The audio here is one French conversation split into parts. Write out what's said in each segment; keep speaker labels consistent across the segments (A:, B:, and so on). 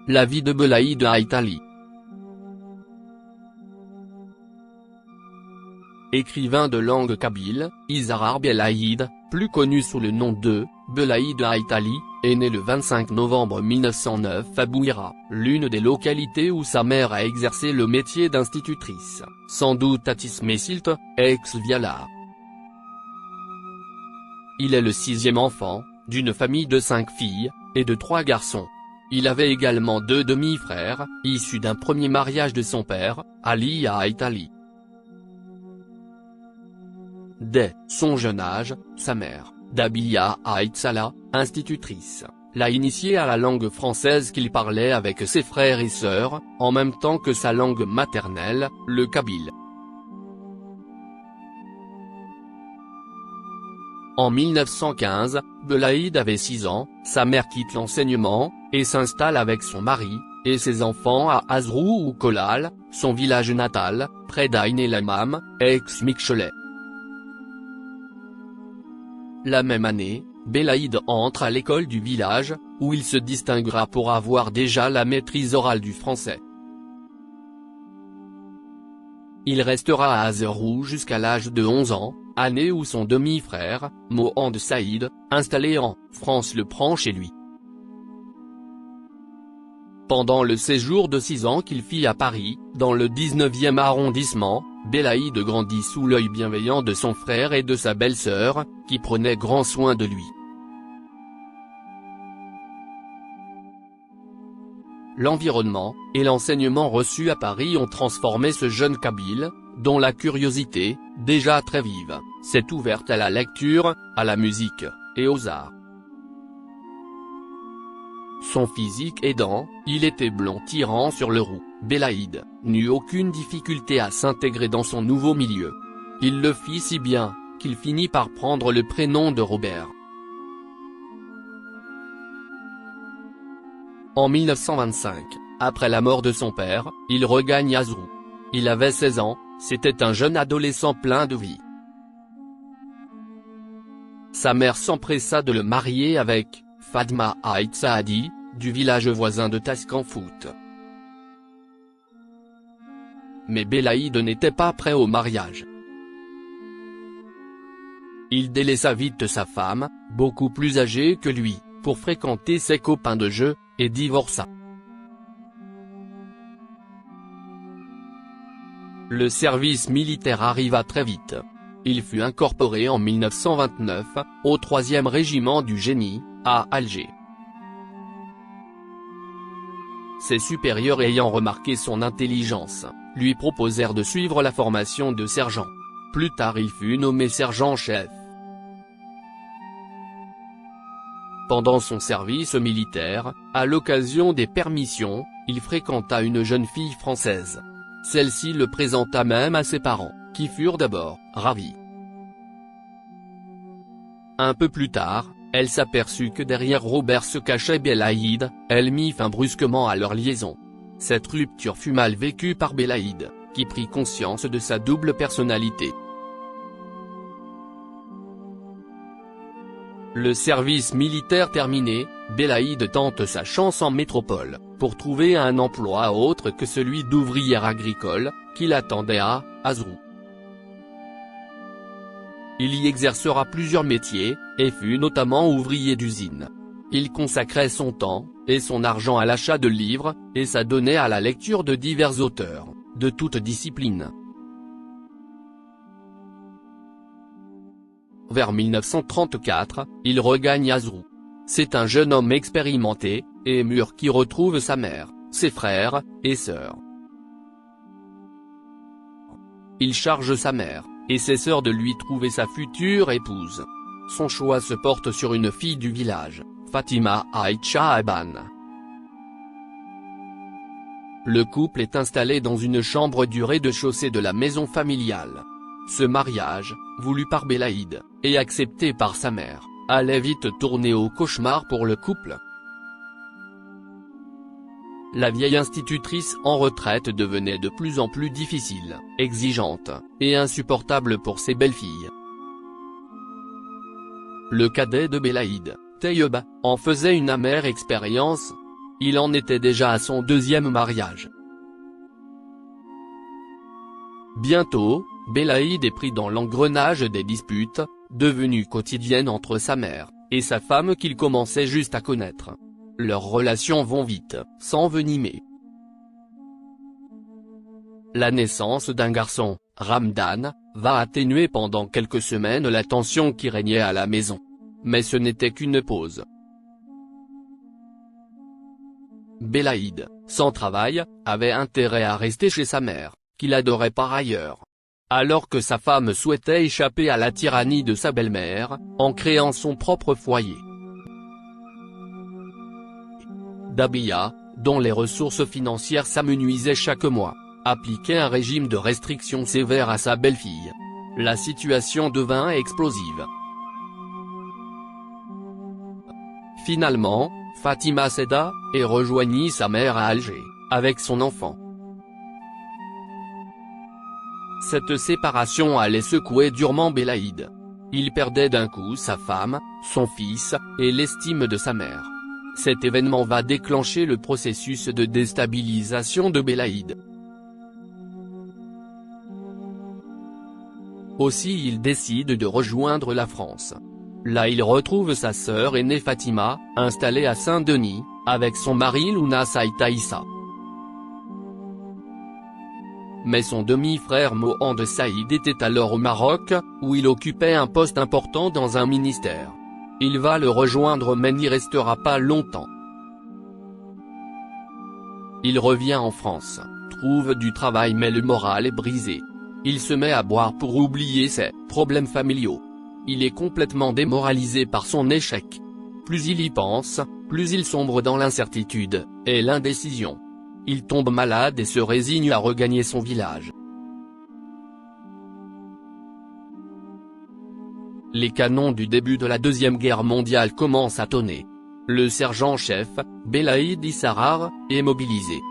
A: La vie de Belaïd Haïtali. Écrivain de langue kabyle, Isarar Belaïd, plus connu sous le nom de Belaïd Haïtali, est né le 25 novembre 1909 à Bouira, l'une des localités où sa mère a exercé le métier d'institutrice, sans doute à Tismesilt, ex-Vialar. Il est le sixième enfant, d'une famille de 5 filles, et de 3 garçons. Il avait également 2 demi-frères, issus d'un premier mariage de son père, Ali Haïtali. Dès son jeune âge, sa mère, Dabiya Haïtsala, institutrice, l'a initié à la langue française qu'il parlait avec ses frères et sœurs, en même temps que sa langue maternelle, le kabyle. En 1915, Belaïd avait 6 ans, sa mère quitte l'enseignement, et s'installe avec son mari, et ses enfants à Azrou ou Kolal, son village natal, près d'Ain el Hammam, ex-Michelet. La même année, Belaïd entre à l'école du village, où il se distinguera pour avoir déjà la maîtrise orale du français. Il restera à Azrou jusqu'à l'âge de 11 ans, année où son demi-frère, Mohand Saïd, installé en France le prend chez lui. Pendant le séjour de 6 ans qu'il fit à Paris, dans le 19e arrondissement, Belaïd grandit sous l'œil bienveillant de son frère et de sa belle-sœur, qui prenaient grand soin de lui. L'environnement, et l'enseignement reçu à Paris ont transformé ce jeune kabyle, dont la curiosité, déjà très vive, s'est ouverte à la lecture, à la musique, et aux arts. Son physique aidant, il était blond tirant sur le roux, Belaïd n'eut aucune difficulté à s'intégrer dans son nouveau milieu. Il le fit si bien, qu'il finit par prendre le prénom de Robert. En 1925, après la mort de son père, il regagne Azrou. Il avait 16 ans, c'était un jeune adolescent plein de vie. Sa mère s'empressa de le marier avec Fatma Haït Saadi, du village voisin de Taskenfoot. Mais Belaïd n'était pas prêt au mariage. Il délaissa vite sa femme, beaucoup plus âgée que lui, pour fréquenter ses copains de jeu, et divorça. Le service militaire arriva très vite. Il fut incorporé en 1929, au 3e régiment du génie, à Alger. Ses supérieurs ayant remarqué son intelligence, lui proposèrent de suivre la formation de sergent. Plus tard il fut nommé sergent-chef. Pendant son service militaire, à l'occasion des permissions, il fréquenta une jeune fille française. Celle-ci le présenta même à ses parents, qui furent d'abord ravis. Un peu plus tard, elle s'aperçut que derrière Robert se cachait Belaïd, elle mit fin brusquement à leur liaison. Cette rupture fut mal vécue par Belaïd, qui prit conscience de sa double personnalité. Le service militaire terminé, Belaïd tente sa chance en métropole, pour trouver un emploi autre que celui d'ouvrière agricole, qui l'attendait à Azrou. Il y exercera plusieurs métiers, et fut notamment ouvrier d'usine. Il consacrait son temps, et son argent à l'achat de livres, et s'adonnait à la lecture de divers auteurs, de toutes disciplines. Vers 1934, il regagne Azrou. C'est un jeune homme expérimenté, et mûr qui retrouve sa mère, ses frères, et sœurs. Il charge sa mère, et ses sœurs de lui trouver sa future épouse. Son choix se porte sur une fille du village, Fatima Aïcha Aban. Le couple est installé dans une chambre du rez-de-chaussée de la maison familiale. Ce mariage, voulu par Belaïd, et accepté par sa mère, allait vite tourner au cauchemar pour le couple. La vieille institutrice en retraite devenait de plus en plus difficile, exigeante, et insupportable pour ses belles-filles. Le cadet de Belaïd, Tayeb, en faisait une amère expérience. il en était déjà à son deuxième mariage. Bientôt, Belaïd est pris dans l'engrenage des disputes, devenues quotidiennes entre sa mère et sa femme qu'il commençait juste à connaître. Leurs relations vont vite s'envenimer. La naissance d'un garçon, Ramdan, va atténuer pendant quelques semaines la tension qui régnait à la maison. Mais ce n'était qu'une pause. Belaïd, sans travail, avait intérêt à rester chez sa mère, qu'il adorait par ailleurs. Alors que sa femme souhaitait échapper à la tyrannie de sa belle-mère, en créant son propre foyer. Dabiya, dont les ressources financières s'amenuisaient chaque mois, appliquait un régime de restriction sévère à sa belle-fille. La situation devint explosive. Finalement, Fatima céda, et rejoignit sa mère à Alger, avec son enfant. Cette séparation allait secouer durement Belaïd. Il perdait d'un coup sa femme, son fils, et l'estime de sa mère. Cet événement va déclencher le processus de déstabilisation de Belaïd. Aussi il décide de rejoindre la France. Là il retrouve sa sœur aînée Fatima, installée à Saint-Denis, avec son mari Louna Saïtaïssa. Mais son demi-frère Mohand Saïd était alors au Maroc, où il occupait un poste important dans un ministère. Il va le rejoindre mais n'y restera pas longtemps. Il revient en France, trouve du travail mais le moral est brisé. Il se met à boire pour oublier ses problèmes familiaux. Il est complètement démoralisé par son échec. Plus il y pense, plus il sombre dans l'incertitude et l'indécision. Il tombe malade et se résigne à regagner son village. Les canons du début de la Deuxième Guerre mondiale commencent à tonner. Le sergent-chef, Belaïd Issarar, est mobilisé.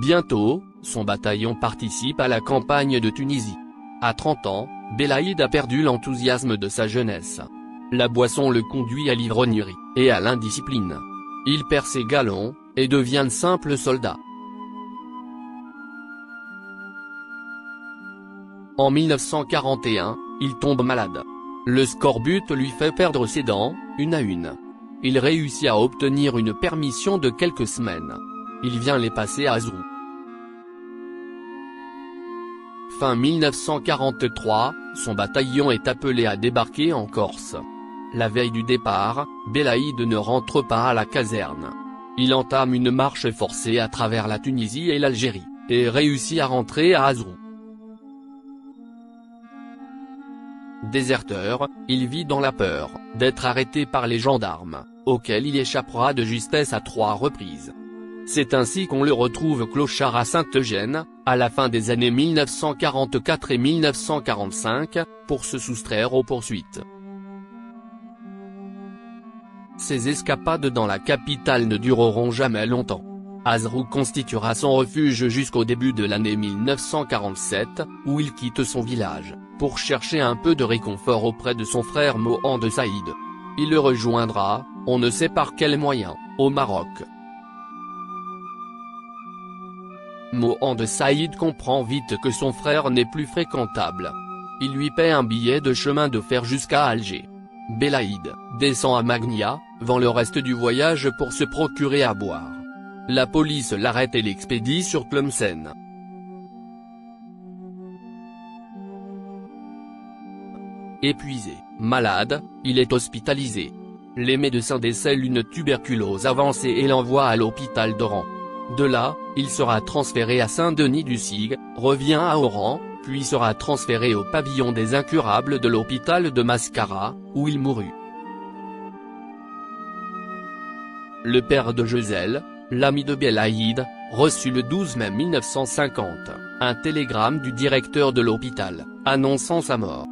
A: Bientôt, son bataillon participe à la campagne de Tunisie. À 30 ans, Belaïd a perdu l'enthousiasme de sa jeunesse. La boisson le conduit à l'ivrognerie et à l'indiscipline. Il perd ses galons, et devient simple soldat. En 1941, il tombe malade. Le scorbut lui fait perdre ses dents, une à une. Il réussit à obtenir une permission de quelques semaines. Il vient les passer à Azrou. Fin 1943, son bataillon est appelé à débarquer en Corse. La veille du départ, Belaïd ne rentre pas à la caserne. Il entame une marche forcée à travers la Tunisie et l'Algérie, et réussit à rentrer à Azrou. Déserteur, il vit dans la peur d'être arrêté par les gendarmes, auxquels il échappera de justesse à 3 reprises. C'est ainsi qu'on le retrouve clochard à Saint-Eugène, à la fin des années 1944 et 1945, pour se soustraire aux poursuites. Ces escapades dans la capitale ne dureront jamais longtemps. Azrou constituera son refuge jusqu'au début de l'année 1947, où il quitte son village, pour chercher un peu de réconfort auprès de son frère Mohand Saïd. Il le rejoindra, on ne sait par quel moyen, au Maroc. Mohand Saïd comprend vite que son frère n'est plus fréquentable. Il lui paie un billet de chemin de fer jusqu'à Alger. Belaïd descend à Magnia, vend le reste du voyage pour se procurer à boire. La police l'arrête et l'expédie sur Tlemcen. Épuisé, malade, il est hospitalisé. Les médecins décèlent une tuberculose avancée et l'envoient à l'hôpital d'Oran. De là, il sera transféré à Saint-Denis-du-Sigue, revient à Oran, puis sera transféré au pavillon des incurables de l'hôpital de Mascara, où il mourut. Le père de Gisèle, l'ami de Belaïd, reçut le 12 mai 1950, un télégramme du directeur de l'hôpital, annonçant sa mort.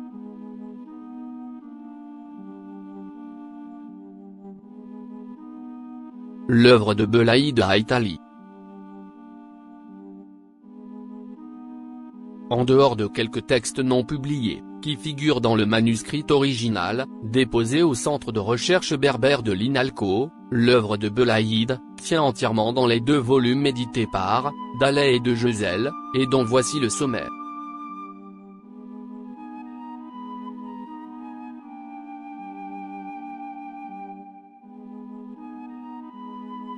A: L'œuvre de Belaïd Haïtali. En dehors de quelques textes non publiés, qui qui figure dans le manuscrit original, déposé au centre de recherche berbère de l'INALCO, l'œuvre de Belaïd, tient entièrement dans les 2 volumes édités par Dallet et de Gezel, et dont voici le sommaire.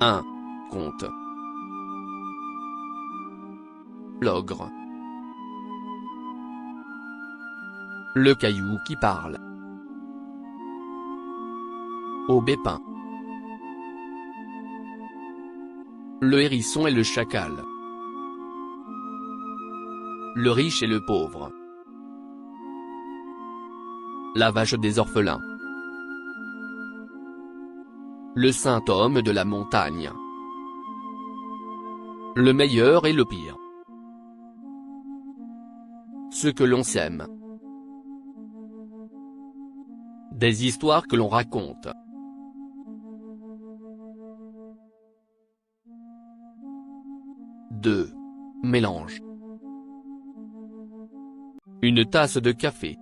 A: « 1. Conte. L'ogre. Le caillou qui parle. Aubépin. Le hérisson et le chacal. Le riche et le pauvre. La vache des orphelins. Le saint homme de la montagne. Le meilleur et le pire. Ce que l'on sème. Des histoires que l'on raconte. Deux. Mélange. Une tasse de café.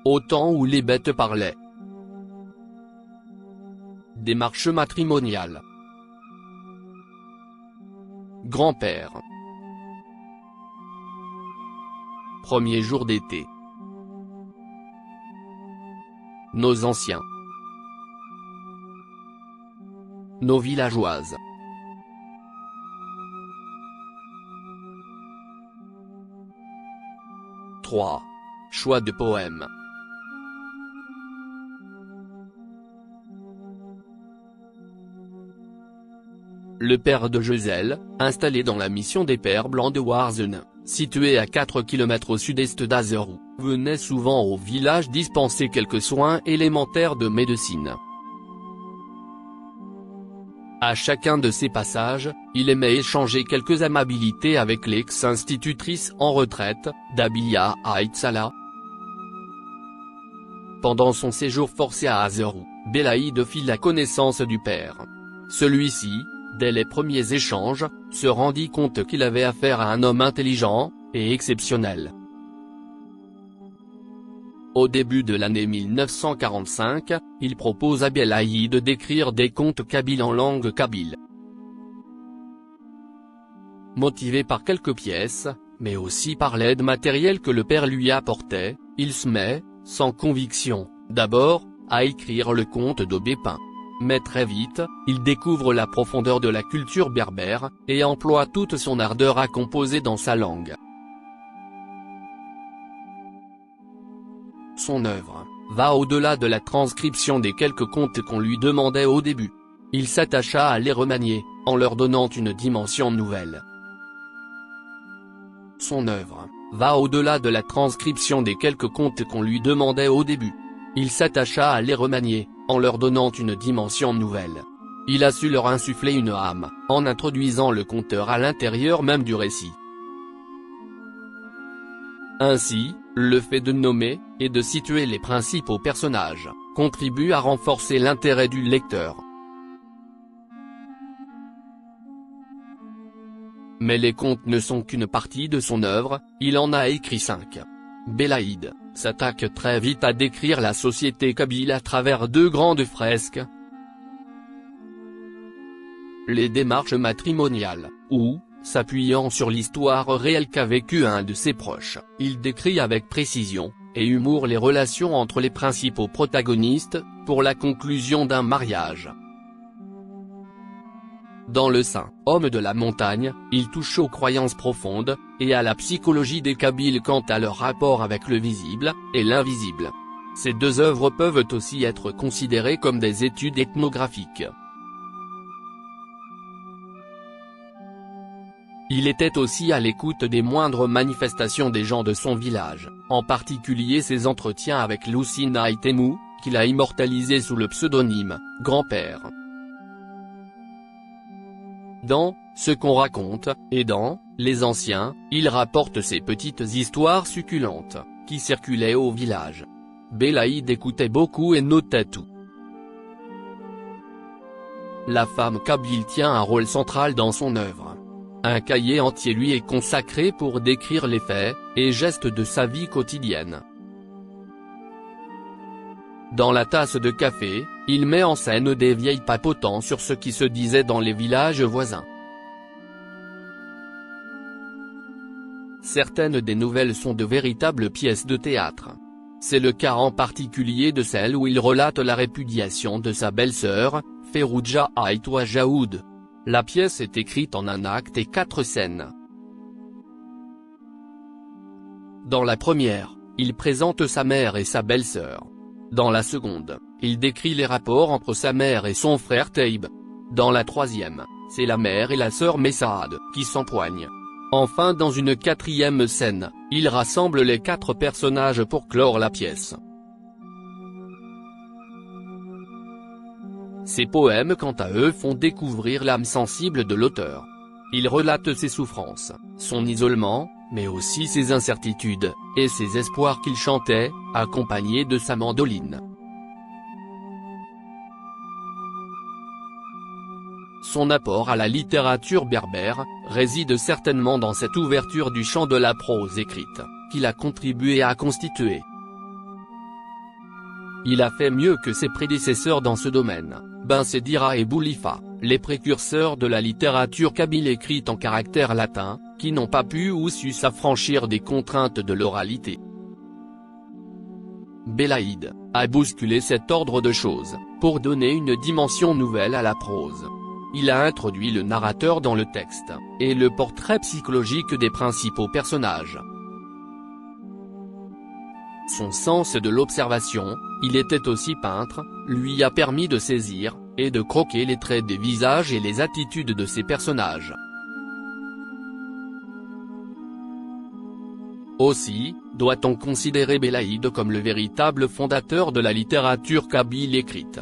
A: Au temps où les bêtes parlaient. Démarche matrimoniale. Grand-père. Premier jour d'été. Nos anciens. Nos villageoises. Trois. Choix de poèmes. Le père de Gezel, installé dans la mission des Pères Blancs de Warzen, située à 4 km au sud-est d'Azerou, venait souvent au village dispenser quelques soins élémentaires de médecine. À chacun de ces passages, il aimait échanger quelques amabilités avec l'ex-institutrice en retraite, Dabia Aïtsala. Pendant son séjour forcé à Azerou, Belaïd fit la connaissance du père. Celui-ci, dès les premiers échanges, se rendit compte qu'il avait affaire à un homme intelligent et exceptionnel. Au début de l'année 1945, il propose à Belaïd d'écrire des contes kabyles en langue kabyle. Motivé par quelques pièces, mais aussi par l'aide matérielle que le père lui apportait, il se met, sans conviction, d'abord, à écrire le conte d'Aubépin. Mais très vite, il découvre la profondeur de la culture berbère, et emploie toute son ardeur à composer dans sa langue. Son œuvre va au-delà de la transcription des quelques contes qu'on lui demandait au début. Il s'attacha à les remanier, en leur donnant une dimension nouvelle. Son œuvre va au-delà de la transcription des quelques contes qu'on lui demandait au début. Il s'attacha à les remanier, en leur donnant une dimension nouvelle. Il a su leur insuffler une âme, en introduisant le conteur à l'intérieur même du récit. Ainsi, le fait de nommer, et de situer les principaux personnages, contribue à renforcer l'intérêt du lecteur. Mais les contes ne sont qu'une partie de son œuvre, il en a écrit 5. Belaïd s'attaque très vite à décrire la société kabyle à travers 2 grandes fresques. Les démarches matrimoniales, où, s'appuyant sur l'histoire réelle qu'a vécue un de ses proches, il décrit avec précision et humour les relations entre les principaux protagonistes, pour la conclusion d'un mariage. Dans Le Saint homme de la montagne, il touche aux croyances profondes, et à la psychologie des Kabyles quant à leur rapport avec le visible et l'invisible. Ces 2 œuvres peuvent aussi être considérées comme des études ethnographiques. Il était aussi à l'écoute des moindres manifestations des gens de son village, en particulier ses entretiens avec Lucina Itemou, qu'il a immortalisé sous le pseudonyme « Grand-père ». Dans « Ce qu'on raconte » et dans « Les anciens », il rapporte ces petites histoires succulentes, qui circulaient au village. Belaïd écoutait beaucoup et notait tout. La femme kabyle tient un rôle central dans son œuvre. Un cahier entier lui est consacré pour décrire les faits et gestes de sa vie quotidienne. Dans la tasse de café, il met en scène des vieilles papotant sur ce qui se disait dans les villages voisins. Certaines des nouvelles sont de véritables pièces de théâtre. C'est le cas en particulier de celle où il relate la répudiation de sa belle-sœur, Ferroudja Aïtoua Jaoud. La pièce est écrite en un acte et 4 scènes. Dans la première, il présente sa mère et sa belle-sœur. Dans la seconde, il décrit les rapports entre sa mère et son frère Taïb. Dans la troisième, c'est la mère et la sœur Messaad qui s'empoignent. Enfin, dans une 4e scène, il rassemble les 4 personnages pour clore la pièce. Ces poèmes quant à eux font découvrir l'âme sensible de l'auteur. Il relate ses souffrances, son isolement, mais aussi ses incertitudes, et ses espoirs qu'il chantait, accompagné de sa mandoline. Son apport à la littérature berbère réside certainement dans cette ouverture du champ de la prose écrite, qu'il a contribué à constituer. Il a fait mieux que ses prédécesseurs dans ce domaine, Ben Sedira et Boulifa, les précurseurs de la littérature kabyle écrite en caractère latin, qui n'ont pas pu ou su s'affranchir des contraintes de l'oralité. Belaïd a bousculé cet ordre de choses, pour donner une dimension nouvelle à la prose. Il a introduit le narrateur dans le texte, et le portrait psychologique des principaux personnages. Son sens de l'observation, il était aussi peintre, lui a permis de saisir, et de croquer les traits des visages et les attitudes de ses personnages. Aussi, doit-on considérer Belaïd comme le véritable fondateur de la littérature kabyle écrite.